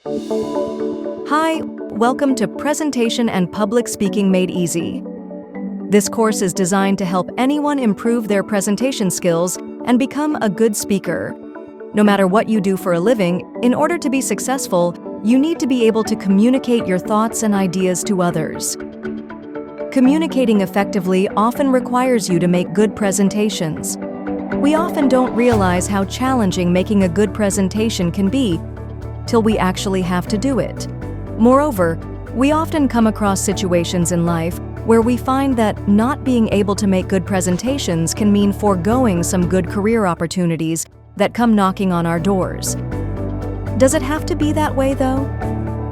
Hi, welcome to Presentation and Public Speaking Made Easy. This course is designed to help anyone improve their presentation skills and become a good speaker. No matter what you do for a living, in order to be successful, you need to be able to communicate your thoughts and ideas to others. Communicating effectively often requires you to make good presentations. We often don't realize how challenging making a good presentation can be till we actually have to do it. Moreover, we often come across situations in life where we find that not being able to make good presentations can mean foregoing some good career opportunities that come knocking on our doors. Does it have to be that way, though?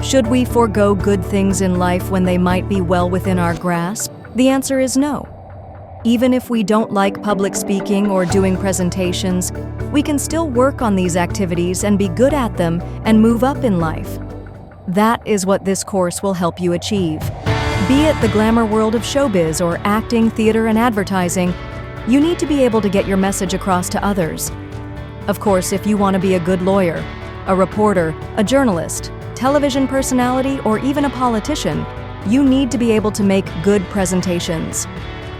Should we forego good things in life when they might be well within our grasp? The answer is no. Even if we don't like public speaking or doing presentations, we can still work on these activities and be good at them and move up in life. That is what this course will help you achieve. Be it the glamour world of showbiz or acting, theater, and advertising, you need to be able to get your message across to others. Of course, if you want to be a good lawyer, a reporter, a journalist, television personality, or even a politician, you need to be able to make good presentations.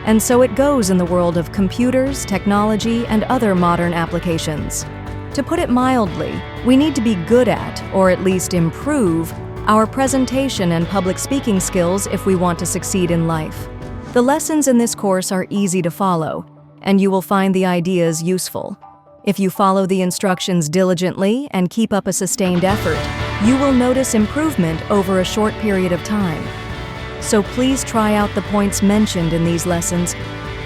And so it goes in the world of computers, technology, and other modern applications. To put it mildly, we need to be good at, or at least improve, our presentation and public speaking skills if we want to succeed in life. The lessons in this course are easy to follow, and you will find the ideas useful. If you follow the instructions diligently and keep up a sustained effort, you will notice improvement over a short period of time. So please try out the points mentioned in these lessons,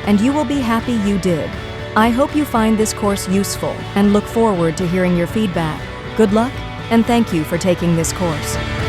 and you will be happy you did. I hope you find this course useful and look forward to hearing your feedback. Good luck, and thank you for taking this course.